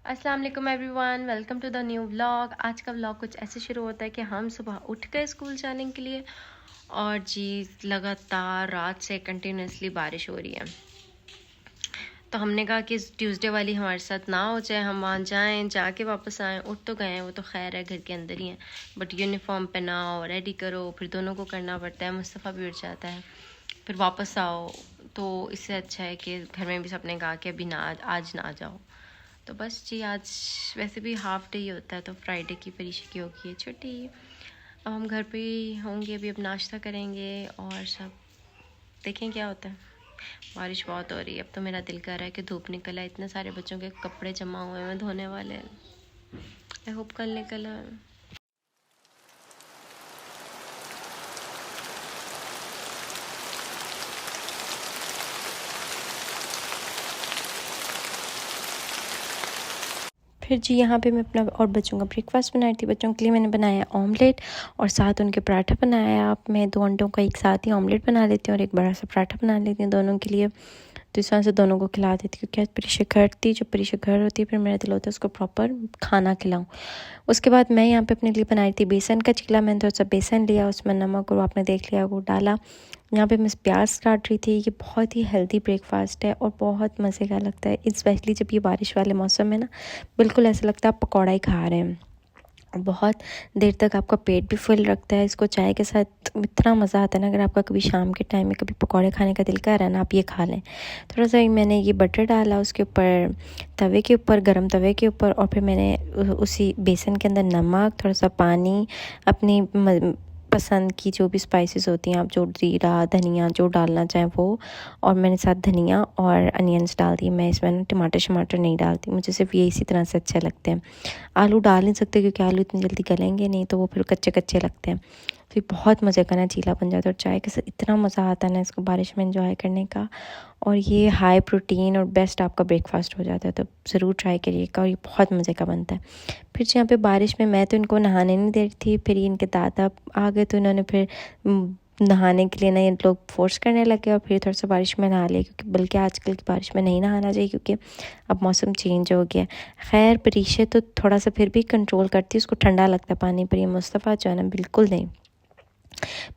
अस्सलाम वालेकुम everyone, welcome to the new vlog. आज का व्लॉग कुछ ऐसे शुरू होता है कि हम सुबह उठ गए स्कूल जाने के लिए और जी लगातार रात से कंटिन्यूसली बारिश हो रही है। तो हमने कहा कि ट्यूसडे वाली हमारे साथ ना हो जाए, हम वहाँ जाएं, जाके वापस आएँ। उठ तो गए हैं, वो तो खैर है, घर के अंदर ही हैं, बट यूनिफॉर्म पहनाओ, रेडी करो, फिर दोनों को करना पड़ता है। मुस्तफ़ा भी उठ जाता है, फिर वापस आओ। तो इससे अच्छा है कि घर में भी सबने कहा कि अभी ना, आज ना जाओ। तो बस जी, आज वैसे भी हाफ डे ही होता है, तो फ्राइडे की परीक्षा की होगी है छुट्टी। अब हम घर पे ही होंगे, अभी अब नाश्ता करेंगे और सब देखें क्या होता है। बारिश बहुत हो रही है, अब तो मेरा दिल कर रहा है कि धूप निकल आए। इतने सारे बच्चों के कपड़े जमा हुए हैं धोने वाले, आई होप कल निकल आए। फिर जी यहाँ पे मैं अपना और बच्चों का ब्रेकफास्ट बनाई थी। बच्चों के लिए मैंने बनाया ऑमलेट और साथ उनके पराठा बनाया। अब मैं 2 अंडों का एक साथ ही ऑमलेट बना लेती हूँ और एक बड़ा सा पराठा बना लेती हूँ दोनों के लिए। तो इस तरह से दोनों को खिला देती हूँ, क्योंकि परीक्षा घर थी, जब परीक्षा घर होती है फिर मेरा दिल होता है उसको प्रॉपर खाना खिलाऊँ। उसके बाद मैं यहाँ पे अपने लिए बनाई थी बेसन का चिल्ला। मैंने थोड़ा सा बेसन लिया, उसमें नमक और आपने देख लिया वो डाला। यहाँ पे मैं प्याज काट रही थी। ये बहुत ही हेल्दी ब्रेकफास्ट है और बहुत मज़े का लगता है, स्पेशली जब ये बारिश वाले मौसम में ना, बिल्कुल ऐसा लगता है आप पकौड़ा ही खा रहे हैं। बहुत देर तक आपका पेट भी फुल रखता है। इसको चाय के साथ इतना मज़ा आता है ना, अगर आपका कभी शाम के टाइम में कभी पकौड़े खाने का दिल कर रहा है ना, आप ये खा लें। थोड़ा सा मैंने ये बटर डाला उसके ऊपर, तवे के ऊपर, गरम तवे के ऊपर, और फिर मैंने उसी बेसन के अंदर नमक, थोड़ा सा पानी, अपनी पसंद की जो भी स्पाइसेस होती हैं, आप जो जीरा धनिया जो डालना चाहें वो, और मैंने साथ धनिया और अनियंस डाल दिए। मैं इसमें टमाटर शमाटर नहीं डालती, मुझे सिर्फ ये इसी तरह से अच्छे लगते हैं। आलू डाल नहीं सकते क्योंकि आलू इतनी जल्दी गलेंगे नहीं, तो वो फिर कच्चे कच्चे लगते हैं। तो ये बहुत मज़े का ना चीला बन जाता है, और चाय के साथ इतना मज़ा आता है ना इसको बारिश में एंजॉय करने का। और ये हाई प्रोटीन और बेस्ट आपका ब्रेकफास्ट हो जाता है, तो ज़रूर ट्राई करिएगा, और ये बहुत मज़े का बनता है। फिर यहाँ पे बारिश में मैं तो इनको नहाने नहीं दे रही थी, फिर ये इनके दादा आ गए, तो इन्होंने फिर नहाने के लिए ना ये लोग फोर्स करने लगे, और फिर थोड़ा सा बारिश में नहा लिया, क्योंकि बल्कि आजकल की बारिश में नहीं नहाना चाहिए क्योंकि अब मौसम चेंज हो गया। खैर परीक्षा तो थोड़ा सा फिर भी कंट्रोल करती है, उसको ठंडा लगता है पानी, पर ये मुस्तफ़ा जो है ना बिल्कुल नहीं।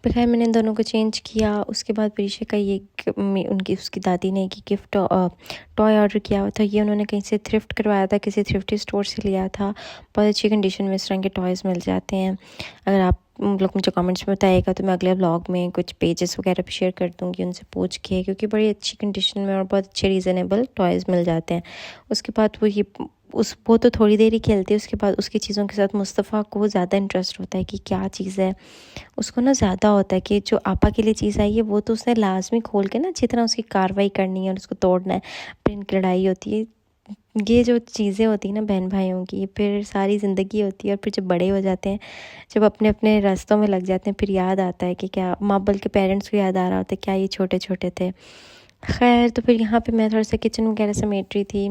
फिर खैर मैंने दोनों को चेंज किया। उसके बाद परीक्षा का ये उनकी उसकी दादी ने एक गिफ्ट टॉय ऑर्डर किया हुआ था। ये उन्होंने कहीं से थ्रिफ्ट करवाया था, किसी थ्रिफ्टी स्टोर से लिया था। बहुत अच्छी कंडीशन में इस तरह के टॉयज़ मिल जाते हैं। अगर आप लोग मुझे कमेंट्स में बताइएगा तो मैं अगले व्लॉग में कुछ पेजेस वगैरह भी शेयर कर दूँगी उनसे पूछ के, क्योंकि बड़ी अच्छी कंडीशन में और बहुत अच्छे रीज़नेबल टॉयज़ मिल जाते हैं। उसके बाद वो तो थोड़ी देर ही खेलती है, उसके बाद उसकी चीज़ों के साथ मुस्तफ़ा को ज़्यादा इंटरेस्ट होता है कि क्या चीज़ है। उसको ना ज़्यादा होता है कि जो आपा के लिए चीज़ आई है वो तो उसने लाजमी खोल के ना अच्छी तरह उसकी कार्रवाई करनी है और उसको तोड़ना है, फिर इनकी लड़ाई होती है। ये जो चीज़ें होती हैं ना बहन भाइयों की, फिर सारी ज़िंदगी होती है, और फिर जब बड़े हो जाते हैं, जब अपने अपने रास्तों में लग जाते हैं, फिर याद आता है कि क्या माँ बल्कि पेरेंट्स को याद आ रहा होता है क्या ये छोटे छोटे थे। खैर तो फिर यहाँ पे मैं थोड़ा सा किचन वगैरह समेट रही थी।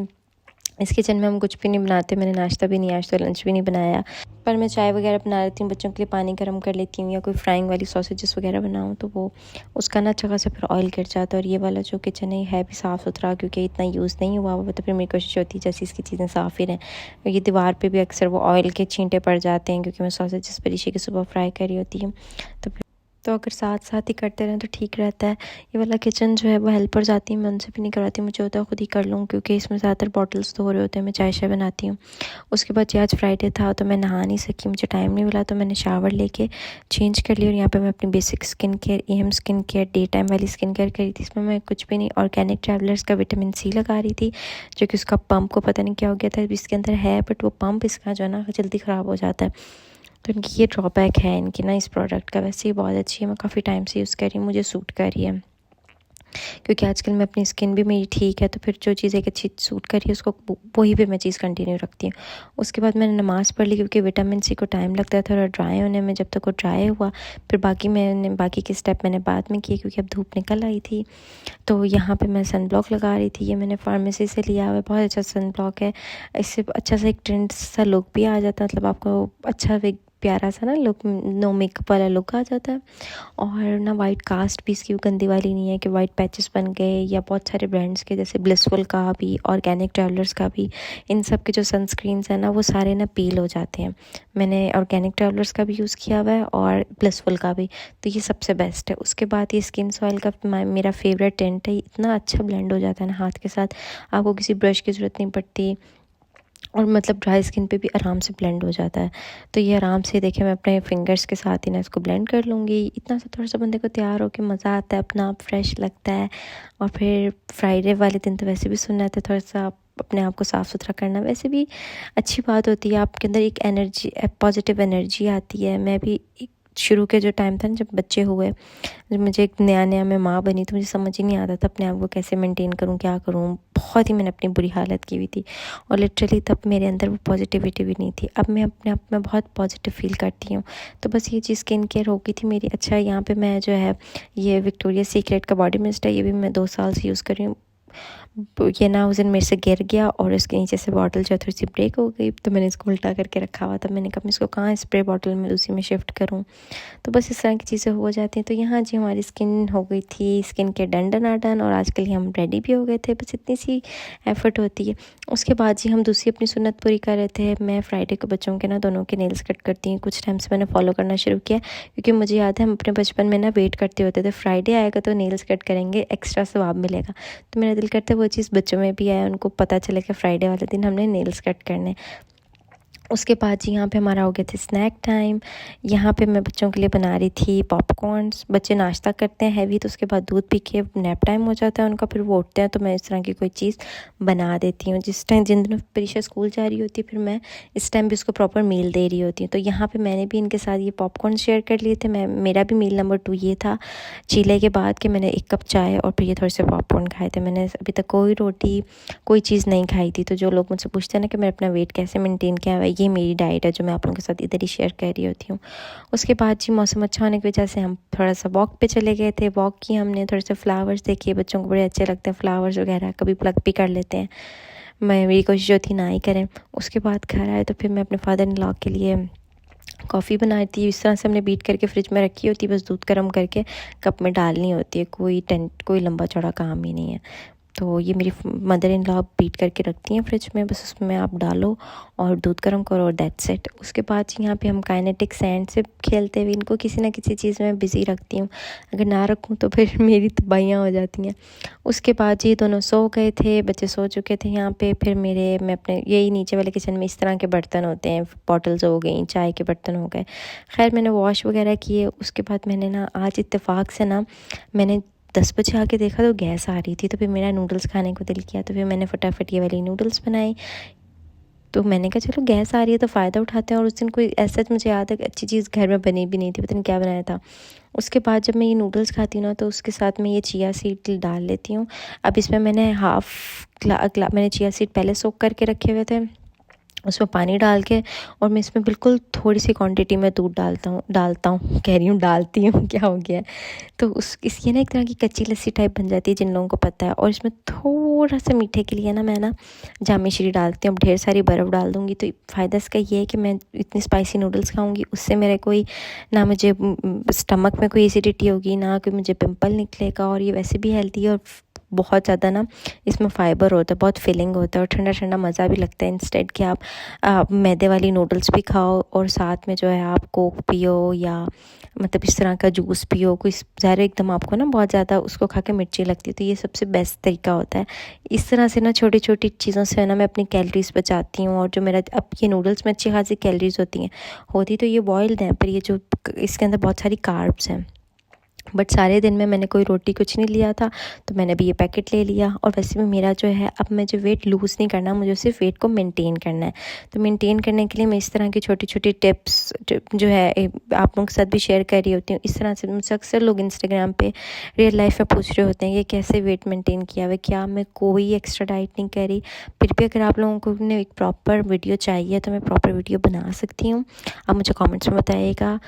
इस किचन में हम कुछ भी नहीं बनाते, मैंने नाश्ता भी नहीं, आज तो लंच भी नहीं बनाया, पर मैं चाय वगैरह बना लेती हूँ, बच्चों के लिए पानी गर्म कर लेती हूँ, या कोई फ्राइंग वाली सॉसेजेस वगैरह बनाऊँ तो वो उसका ना अच्छा खासा फिर ऑयल गिर जाता है। और ये वाला जो किचन है भी साफ़ सुथरा, क्योंकि इतना यूज़ नहीं हुआ हुआ, तो फिर मेरी कोशिश होती है जैसे इसकी चीज़ें साफ़ ही रहें। ये दीवार पर भी अक्सर वो ऑयल के छींटे पड़ जाते हैं, क्योंकि मैं सॉसेजेस परीक्षा की सुबह फ्राई करी होती हूँ। तो अगर साथ साथ ही करते रहें तो ठीक रहता है। ये वाला किचन जो है वो हेल्पर जाती है, मैं उनसे भी नहीं करवाती, मुझे होता है खुद ही कर लूँ, क्योंकि इसमें ज़्यादातर बॉटल्स धो रहे होते हैं, मैं चाय शाय बनाती हूँ। उसके बाद आज फ्राइडे था तो मैं नहा नहीं सकी, मुझे टाइम नहीं मिला, तो मैंने शावर लेके चेंज कर लिया। और यहाँ पर मैं अपनी basic skin care, EM skin care, day time वाली स्किन केयर करी थी। इसमें मैं कुछ भी नहीं, ऑर्गेनिक ट्रैवलर्स का विटामिन C लगा रही थी, जो कि उसका पम्प को पता नहीं क्या हो गया था, इसके अंदर है, बट वो पम्प इसका जो है ना जल्दी ख़राब हो जाता है। तो इनकी ये ड्रॉबैक है इनकी ना इस प्रोडक्ट का। वैसे ही बहुत अच्छी है, मैं काफ़ी टाइम से यूज़ कर रही हूँ, मुझे सूट कर रही है, क्योंकि आजकल मैं अपनी स्किन भी मेरी ठीक है, तो फिर जो चीज़ एक अच्छी सूट कर रही है उसको वही भी मैं चीज़ कंटिन्यू रखती हूँ। उसके बाद मैंने नमाज़ पढ़ ली, क्योंकि विटामिन C को टाइम लगता है थोड़ा ड्राई होने में। जब तक वो ड्राई हुआ फिर बाकी के स्टेप मैंने बाद में किए, क्योंकि अब धूप निकल आई थी। तो यहाँ पे मैं सन ब्लॉक लगा रही थी, ये मैंने फार्मेसी से लिया हुआ है, बहुत अच्छा सन ब्लॉक है। इससे अच्छा सा एक ट्रेंड सा लुक भी आ जाता है, मतलब आपको अच्छा प्यारा सा ना लुक, नो मेकअप वाला लुक आ जाता है। और ना वाइट कास्ट भी इसकी गंदी वाली नहीं है कि वाइट पैचेस बन गए, या बहुत सारे ब्रांड्स के जैसे ब्लिसफुल का भी, ऑर्गेनिक ट्रैवलर्स का भी, इन सब के जो सनस्क्रीन्स हैं ना वो सारे ना पील हो जाते हैं। मैंने ऑर्गेनिक ट्रैवलर्स का भी यूज़ किया हुआ है और ब्लिसफुल का भी, तो ये सबसे बेस्ट है। उसके बाद ये स्किन सॉइल का मेरा फेवरेट टेंट है, इतना अच्छा ब्लेंड हो जाता है ना हाथ के साथ, आपको किसी ब्रश की ज़रूरत नहीं पड़ती, और मतलब ड्राई स्किन पे भी आराम से ब्लेंड हो जाता है। तो ये आराम से देखिए मैं अपने फिंगर्स के साथ ही ना इसको ब्लेंड कर लूँगी। इतना सा थोड़ा सा बंदे को तैयार हो के मज़ा आता है, अपना आप फ्रेश लगता है। और फिर फ्राइडे वाले दिन तो वैसे भी सुनना है, थोड़ा सा अपने आप को साफ़ सुथरा करना वैसे भी अच्छी बात होती है। आपके अंदर एक एनर्जी, पॉजिटिव एनर्जी आती है। मैं भी शुरू के जो टाइम था ना, जब बच्चे हुए, जब मुझे एक नया मैं माँ बनी, तो मुझे समझ ही नहीं आता था अपने आप को कैसे मेंटेन करूँ, क्या करूँ। बहुत ही मैंने अपनी बुरी हालत की हुई थी, और लिटरली तब मेरे अंदर वो पॉजिटिविटी भी नहीं थी। अब मैं अपने आप में बहुत पॉजिटिव फील करती हूँ। तो बस ये चीज़ स्किन केयर हो गई थी मेरी। अच्छा, यहाँ पे मैं जो है ये विक्टोरिया सीक्रेट का बॉडी मिस्ट है, ये भी मैं 2 साल से यूज़ कर रही हूँ। ये ना उस दिन मेरे से गिर गया और उसके नीचे से बॉटल जो थोड़ी सी ब्रेक हो गई, तो मैंने इसको उल्टा करके रखा हुआ था। मैंने कहा मैं इसको कहाँ स्प्रे बॉटल में उसी में शिफ्ट करूँ। तो बस इस तरह की चीज़ें हो जाती हैं। तो यहाँ जी हमारी स्किन हो गई थी, स्किन के डन डनाडन, और आजकल ही हम रेडी भी हो गए थे। बस इतनी सी एफ़र्ट होती है। उसके बाद जी हम दूसरी अपनी सुन्नत पूरी कर रहे थे। मैं फ्राइडे को बच्चों के ना दोनों के नेल्स कट करती हूँ। कुछ टाइम से मैंने फ़ॉलो करना शुरू किया, क्योंकि मुझे याद है हम अपने बचपन में ना वेट करते होते थे, फ्राइडे आएगा तो नेल्स कट करेंगे, एक्स्ट्रा सवाब मिलेगा। तो मेरा दिल करता है वो चीज़ बच्चों में भी आए, उनको पता चले कि फ्राइडे वाले दिन हमने नेल्स कट करने। उसके बाद जी यहाँ पे हमारा हो गया था स्नैक टाइम। यहाँ पे मैं बच्चों के लिए बना रही थी पॉपकॉर्न्स। बच्चे नाश्ता करते हैं हैवी, तो उसके बाद दूध पी के नैप टाइम हो जाता है उनका, फिर वो उठते हैं, तो मैं इस तरह की कोई चीज़ बना देती हूँ। जिन दिनों परीक्षा स्कूल जा रही होती है, फिर मैं इस टाइम भी उसको प्रॉपर मील दे रही होती हूँ। तो यहाँ पर मैंने भी इनके साथ ये पॉपकॉर्न शेयर कर लिए थे। मेरा भी मील नंबर 2 ये था, चीले के बाद कि मैंने 1 कप चाय और फिर ये थोड़े से पॉपकॉर्न खाए थे। मैंने अभी तक कोई रोटी, कोई चीज़ नहीं खाई थी। तो जो लोग मुझसे पूछते हैं ना कि मैं अपना वेट कैसे मेंटेन किया हुआ है, ये मेरी डाइट है जो मैं आप लोगों के साथ इधर ही शेयर कर रही होती हूँ। उसके बाद जी मौसम अच्छा होने की वजह से हम थोड़ा सा वॉक पे चले गए थे। वॉक की हमने, थोड़े से फ्लावर्स देखे, बच्चों को बड़े अच्छे लगते हैं फ्लावर्स वगैरह, कभी प्लग भी कर लेते हैं। मेरी कोशिश होती ना ही करें। उसके बाद घर आए तो फिर मैं अपने फादर इन लॉ के लिए कॉफ़ी बनाई थी। इस तरह से हमने बीट करके फ्रिज में रखी होती है, बस दूध गर्म करके कप में डालनी होती है। कोई लंबा चौड़ा काम ही नहीं है। तो ये मेरी मदर इन लॉ बीट करके रखती हैं फ्रिज में, बस उसमें आप डालो और दूध गर्म करो और दैट्स इट। उसके बाद यहाँ पे हम काइनेटिक सैंड से खेलते हुए इनको किसी ना किसी चीज़ में बिज़ी रखती हूँ। अगर ना रखूँ तो फिर मेरी तबाहियाँ हो जाती हैं। उसके बाद ये दोनों सो गए थे, बच्चे सो चुके थे यहाँ पे। फिर मैं अपने यही नीचे वाले किचन में इस तरह के बर्तन होते हैं, बॉटल्स हो गई, चाय के बर्तन हो गए, खैर मैंने वॉश वगैरह किए। उसके बाद मैंने ना आज इत्तेफाक से ना मैंने 10 बजे आके देखा तो गैस आ रही थी, तो फिर मेरा नूडल्स खाने को दिल किया, तो फिर मैंने फटाफट ये वाली नूडल्स बनाई। तो मैंने कहा चलो गैस आ रही है तो फ़ायदा उठाते हैं। और उस दिन कोई ऐसा मुझे याद है कि अच्छी चीज़ घर में बनी भी नहीं थी, पता नहीं क्या बनाया था। उसके बाद जब मैं ये नूडल्स खाती हूँ ना, तो उसके साथ मैं ये चिया सीड डाल लेती हूँ। अब इसमें मैंने मैंने चिया सीड पहले सोक करके रखे हुए थे, उसमें पानी डाल के, और मैं इसमें बिल्कुल थोड़ी सी क्वांटिटी में दूध डालती हूँ क्या हो गया है। तो इसकी ना एक तरह की कच्ची लस्सी टाइप बन जाती है जिन लोगों को पता है। और इसमें थोड़ा सा मीठे के लिए ना मैं ना जामी श्री डालती हूँ। अब ढेर सारी बर्फ़ डाल दूँगी तो फ़ायदा इसका ये है कि मैं इतनी स्पाइसी नूडल्स खाऊँगी, उससे मेरे कोई ना मुझे स्टमक में कोई एसिडिटी होगी, ना कोई मुझे पिंपल निकलेगा। और ये वैसे भी हेल्दी है, और बहुत ज़्यादा ना इसमें फ़ाइबर होता है, बहुत फिलिंग होता है, और ठंडा ठंडा मज़ा भी लगता है। इंस्टेड कि आप मैदे वाली नूडल्स भी खाओ और साथ में जो है आप कोक पियो, या मतलब इस तरह का जूस पियो, कोई ज़ाहिर एकदम आपको ना बहुत ज़्यादा उसको खा के मिर्ची लगती है, तो ये सबसे बेस्ट तरीका होता है। इस तरह से ना छोटी छोटी चीज़ों से ना मैं अपनी कैलोरीज़ बचाती हूँ। और जो मेरा अब ये नूडल्स में अच्छी खासी कैलोरीज़ होती तो ये बॉइल्ड हैं, पर ये जो इसके अंदर बहुत सारी कार्ब्स हैं। बट सारे दिन में मैंने कोई रोटी कुछ नहीं लिया था, तो मैंने भी ये पैकेट ले लिया। और वैसे भी मेरा जो है, अब मुझे वेट लूज़ नहीं करना, मुझे सिर्फ वेट को मेंटेन करना है। तो मेंटेन करने के लिए मैं इस तरह की छोटी छोटी टिप्स जो है आप लोगों के साथ भी शेयर कर रही होती हूँ। इस तरह से मुझसे अक्सर लोग इंस्टाग्राम पे रियल लाइफ में पूछ रहे होते हैं कि कैसे वेट मेंटेन किया हुआ, क्या मैं कोई एक्स्ट्रा डाइट नहीं करी। फिर भी अगर आप लोगों को एक प्रॉपर वीडियो चाहिए तो मैं प्रॉपर वीडियो बना सकती हूँ। आप मुझे कमेंट्स में बताइएगा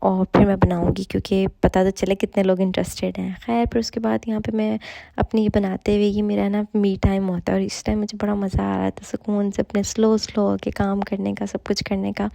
और फिर मैं बनाऊँगी, क्योंकि पता तो चले कितने लोग इंटरेस्टेड हैं। खैर फिर उसके बाद यहाँ पे मैं अपनी ये बनाते हुए, ये मेरा ना मी टाइम होता है, और इस टाइम मुझे बड़ा मज़ा आ रहा था, सुकून से अपने स्लो होके काम करने का, सब कुछ करने का।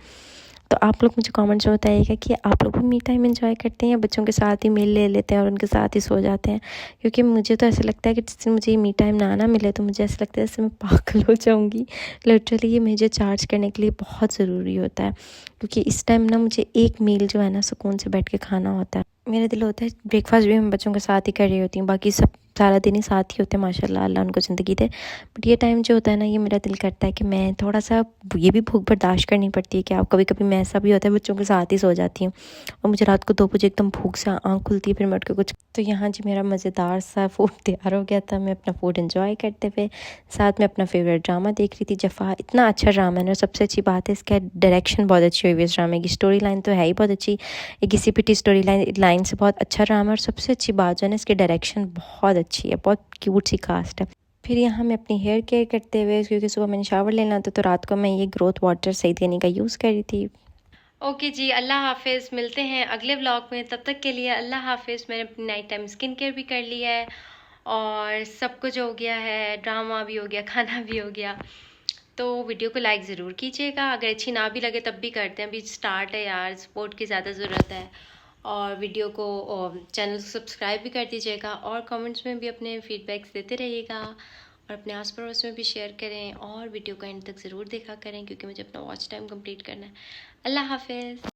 तो आप लोग मुझे कमेंट्स में बताइएगा कि आप लोग भी मी टाइम एंजॉय करते हैं या बच्चों के साथ ही मील ले लेते हैं और उनके साथ ही सो जाते हैं। क्योंकि मुझे तो ऐसा लगता है कि जिस दिन मुझे मी टाइम ना मिले तो मुझे ऐसा लगता है जैसे मैं पागल हो जाऊँगी। लिटरली ये मुझे चार्ज करने के लिए बहुत ज़रूरी होता है, क्योंकि इस टाइम ना मुझे एक मील जो है ना सुकून से बैठ के खाना होता है। मेरा दिल होता है ब्रेकफास्ट भी मैं बच्चों के साथ ही कर रही होती हूँ, बाकी सब सारा दिन ही साथ ही होते हैं माशाल्लाह, अल्लाह उनको ज़िंदगी दे। बट ये टाइम जो होता है ना, ये मेरा दिल करता है कि मैं थोड़ा-सा, ये भी भूख बर्दाश्त करनी पड़ती है कि आप कभी-कभी मैं, ऐसा भी होता है बच्चों के साथ ही सो जाती हूँ और मुझे रात को 2 बजे एकदम भूख से आँख खुलती है, फिर मैं उठ के कुछ। तो यहाँ जी मेरा मज़ेदार सा फूड तैयार हो गया था। मैं अपना फूड एंजॉय करते हुए साथ में अपना फेवरेट ड्रामा देख रही थी जफ़ा। इतना अच्छा ड्रामा है ना, सबसे अच्छी बात है इसका डायरेक्शन बहुत अच्छी हुई है इस ड्रामे की। स्टोरी लाइन तो है ही बहुत अच्छी, एक घिसी-पिटी स्टोरी लाइन से बहुत अच्छा ड्रामा है, और सबसे अच्छी बात जो है ना, इसकी डायरेक्शन बहुत अच्छी है, बहुत क्यूट सी कास्ट है। फिर यहाँ मैं अपनी हेयर केयर करते हुए, क्योंकि सुबह मैंने शावर लेना था तो रात को मैं ये ग्रोथ वाटर सही देने का यूज़ कर रही थी। ओके जी, अल्लाह हाफ़िज़, मिलते हैं अगले व्लॉग में। तब तक के लिए अल्लाह हाफ़िज़। मैंने अपनी नाइट टाइम स्किन केयर भी कर लिया है और सब कुछ हो गया है, ड्रामा भी हो गया, खाना भी हो गया। तो वीडियो को लाइक ज़रूर कीजिएगा, अगर अच्छी ना भी लगे तब भी करते हैं, अभी स्टार्ट है यार, सपोर्ट की ज़्यादा ज़रूरत है। और वीडियो को चैनल को सब्सक्राइब भी कर दीजिएगा और कमेंट्स में भी अपने फीडबैक्स देते रहिएगा और अपने आस पड़ोस में भी शेयर करें और वीडियो को एंड तक ज़रूर देखा करें, क्योंकि मुझे अपना वॉच टाइम कंप्लीट करना है। अल्लाह हाफ़िज़।